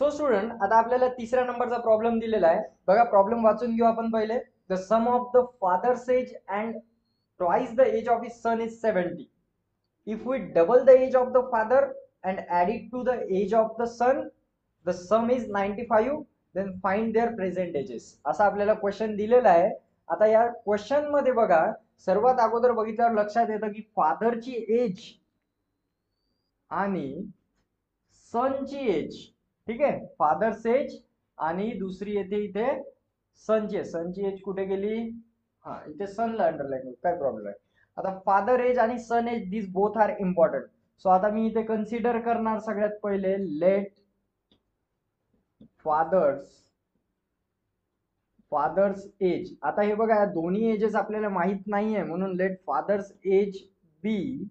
So student, आता आपल्याला तिसऱ्या नंबरचा प्रॉब्लेम दिलेला आहे बघा. प्रॉब्लेम वाचून घेऊ आपण पहिले. The sum of the father's age and twice the age of his son is 70. If we double the age of the father and add it to the age of the son, the sum is 95. Then find their present ages, असा आपल्याला question दिलेला आहे. आता या question मध्ये बघा, सर्वात अगोदर बघितल्यावर लक्षात येतं की फादरची एज आणि सनची एज, ठीक आहे. फादर्स एज आणि दुसरी येते इथे सनची एज कुठे गेली? हा, इथे सनला अंडरलाईन, काय प्रॉब्लेम आहे. आता फादर एज आणि सन एज, दिस बोथ आर इम्पॉर्टंट. सो आता मी इथे कन्सिडर करणार सगळ्यात पहिले लेट फादर्स एज. आता हे बघा, या दोन्ही एजेस आपल्याला माहित नाहीये, म्हणून let father's age be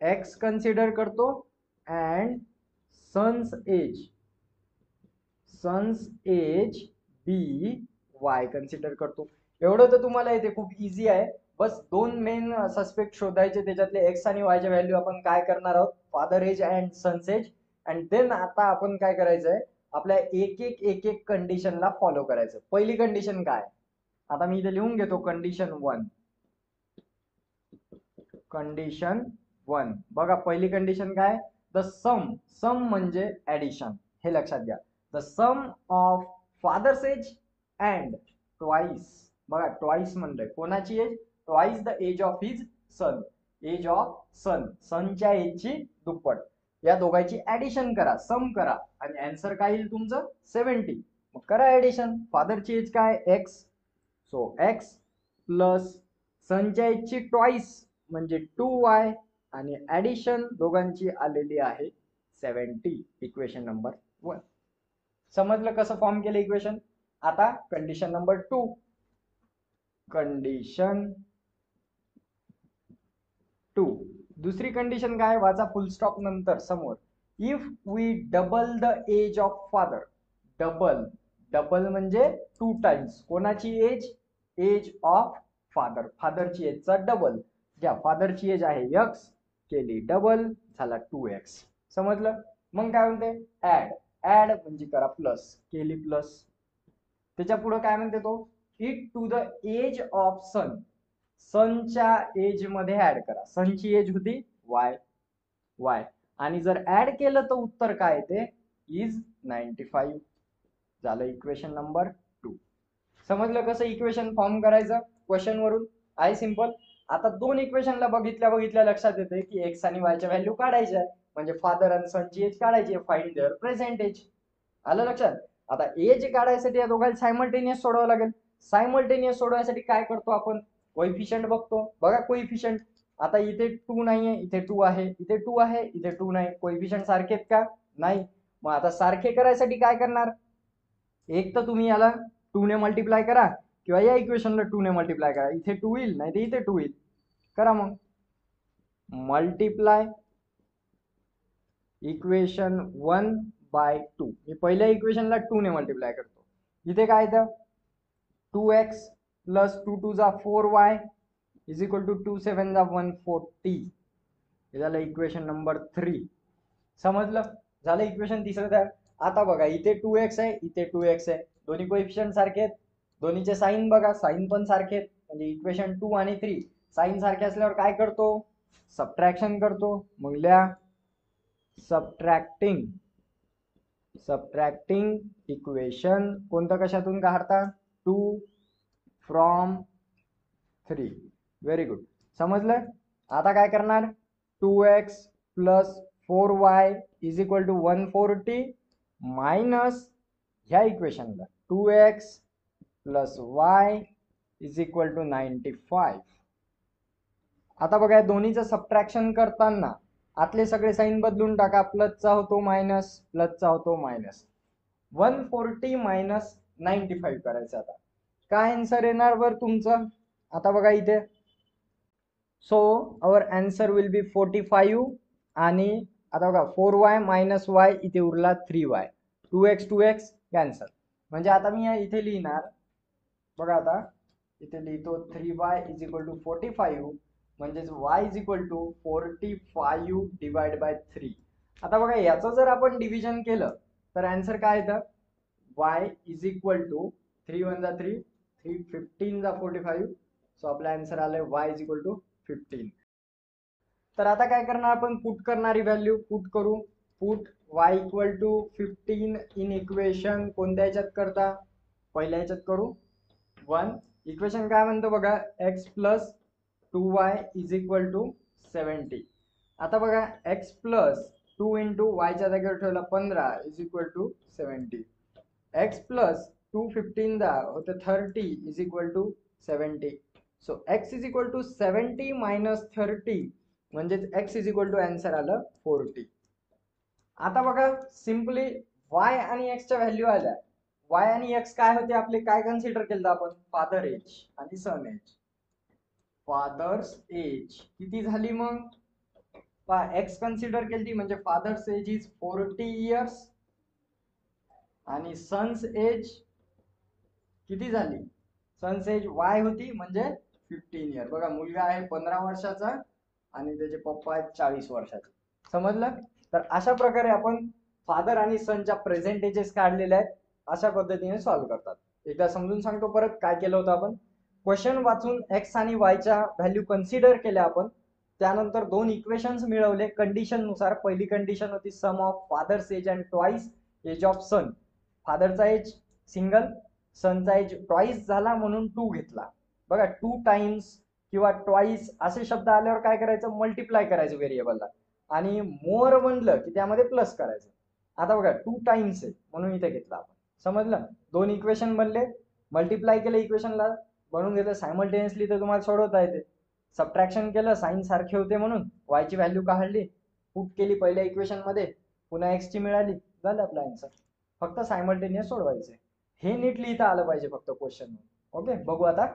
X consider करतो and son's age be Y consider करतो. एवढं तर तुम्हाला इथे खूप इझी आहे. बस दोन मेन सस्पेक्ट शोधायचे, त्याच्यातले एक्स आणि वायच्या व्हॅल्यू आपण काय करणार आहोत, father age and son's age. And then आता आपण काय करायचंय, आपल्या एक एक कंडिशनला फॉलो करायचं. पहिली कंडिशन काय, आता मी इथे लिहून घेतो. कंडिशन वन बघा, पहिली कंडिशन काय, द सम म्हणजे ऍडिशन, हे लक्षात घ्या. The sum of father's age and twice, बघा ट्वाइस म्हणलंय, कोणाची age, twice the age of his son. Age of सनच्या एजची दुप्पट, या दोघांची ऍडिशन करा, सम करा, आणि आन्सर काय येईल तुमचं 70. मग करा ऍडिशन. फादरची एज काय, एक्स, सो एक्स प्लस सनच्या एजची ट्वाइस म्हणजे 2y, आणि ऍडिशन दोघांची आलेली आहे 70. Equation number 1. समजलं कसं फॉर्म केलं इक्वेशन. आता कंडिशन नंबर 2. दुसरी कंडिशन काय, वाचा फुल स्टॉप नंतर समोर. If we double the age of father, double म्हणजे 2 टाइम्स, कोणाची एज ऑफ फादरची एजचा डबल घ्या. फादरची एज आहे x, केली डबल, झाला 2x. समजलं. मग काय म्हणते, ऍड म्हणजे करा प्लस, केली प्लस. त्याच्या पुढे काय म्हणते तो, it to the age of सनच्या एज मध्ये ऍड करा. सनची एज होती वाय, आणि जर ऍड केलं तर उत्तर काय येते, इज 95. झालं इक्वेशन नंबर 2. समजलं कसं इक्वेशन फॉर्म करायचं क्वेश्चन वरून, आहे सिंपल. आता दोन इक्वेशनला बघितल्या लक्षात येते की एक्स आणि वायच्या व्हॅल्यू काढायच्या, म्हणजे फादर आणि सनची एज काढायची, फाइंड देअर प्रेझेंट एज. आलं लक्षात. आता एज काढायसाठी या दोघांना सायमल्टेनियस सोडवावं लागेल. सायमल्टेनियस सोडवायसाठी काय करतो आपण, कोइफिशियंट बघतो. बघा कोइफिशियंट, आता इथे 2 नाहीये, इथे 2 आहे, इथे 2 आहे, इथे 2 नाही. कोइफिशियंट सारखे आहेत का, नाही. मग आता सारखे करायसाठी काय करणार, एक तर तुम्ही याला 2 ने मल्टिप्लाय करा, किंवा या इक्वेशनला 2 ने मल्टिप्लाय करा. इथे 2 येईल, नाही तर इथे 2 येईल. करा मग मल्टिप्लाय इक्वेशन 1/2. मी पहिल्या इक्वेशनला 2 ने मल्टिप्लाय करतो. इथे काय येतं, 2x प्लस 2 2 जा 4y इज इक्वल टू 2 7 जा 140. हे झालं इक्वेशन नंबर 3. समजलं. झालं इक्वेशन तिसरं तयार. आता बघा, इथे 2x आहे, इथे 2x आहे, दोन्ही कोएफिशिएंट सारखे आहेत. दोन्हीचे साइन बघा, साइन पण सारखे आहेत, म्हणजे इक्वेशन 2 आणि 3 साइन सारखे असल्यावर काय करतो, सबट्रॅक्शन करतो. मग लिहा सबट्रॅक्टिंग इक्वेशन, कोणतं कशातून काढता, 2 फ्रॉम 3. Very good. समजलं. आता काय करणार, 2x plus 4y is equal to 140 minus ह्या इक्वेशनला 2x plus y is equal to 95. आता बघा, दोन्हीचं सबट्रॅक्शन करताना आतले सगळे साइन बदलून टाका. प्लसचा होतो मायनस, प्लसचा होतो मायनस. 140 मायनस 95 करायचं. आता काय आन्सर येणार वर तुमचं, आता बघा इथे. So our answer will be 45. आणि आता बघा 4y मायनस y, इथे उरला 3y, 2x कॅन्सल. म्हणजे आता मी इथे लिहिणार बघा, आता इथे लिहितो 3y इज इक्वल टू 45, म्हणजेच y is equal to 45 divide by 3. आता बघा, याचं जर आपण डिव्हिजन केलं तर आन्सर काय येतं y इज इक्वल टू 3 1 जा 3 3 15 जा 45. सो आपला आन्सर आलाय y इज इक्वल टू 15. तर आता काय करणार आपण पुट करणारी व्हॅल्यू पुट करू. Put y equal to 15 in equation कोणत्या ह्याच्यात करता पहिल्या ह्याच्यात करू 1. इक्वेशन काय म्हणतो बघा x plus 2y is equal to 70. आता बघा x प्लस 2 इंटू वायच्या जागेवर ठेवला 15 is equal to 70. x plus 2 15 दा होते 30 is equal to 70. So x is equal to 70 minus 30 म्हणजेच x is equal to answer आलं 40. आता बघा सिम्पली y आणि x च्या व्हॅल्यू आल्या. y आणि x काय होते आपले काय कन्सिडर केलं आपण फादर एज आणि सन एज. फादर्स एज किती झाली मग x कन्सिडर केली म्हणजे फादर्स एज इज 40 इयर्स आणि सन्स एज किती झाली सन्स एज y होती म्हणजे 15 इयर. बघा मुलगा आहे 15 वर्षाचा आणि त्याचे पप्पा आहेत 40 वर्षाचे. समजलं. तर अशा प्रकारे आपण फादर आणि सनच्या प्रेझेंट एजेस काढलेले आहेत. अशा पद्धतीने सॉल्व्ह करतात. एकदा समजून सांगतो परत काय केलं होतं आपण. क्वेश्चन वाचून x आणि y च्या व्हॅल्यू कन्सिडर केल्या आपण. त्यानंतर दोन इक्वेशन्स मिळवले कंडिशन नुसार. पहिली कंडिशन होती sum of father's age and twice age of son. फादरचा एज सिंगल सनचा एज ट्वाइस झाला म्हणून 2 घेतला. बघा 2 टाइम्स किंवा ट्वाइस असे शब्द आल्यावर काय करायचं मल्टिप्लाय करायचं व्हेरिएबलला आणि मोर म्हणलं की त्यामध्ये प्लस करायचं. आता बघा 2 टाइम्स आहे म्हणून इथे घेतला आपण. समजलं. दोन इक्वेशन बनले मल्टिप्लाय केलं इक्वेशनला बनवून घेतलं सायमल्टेनियसली तर तुम्हाला सोडवता येते. सबट्रॅक्शन केलं साइन सारखे होते म्हणून y ची व्हॅल्यू काढली पुट केली पहिल्या इक्वेशन मध्ये पुन्हा x ची मिळाली झालं आपला आन्सर. फक्त सायमल्टेनियस सोडवायचे. हे नीट लिहिता आलं पाहिजे फक्त क्वेश्चन. ओके बघू आता.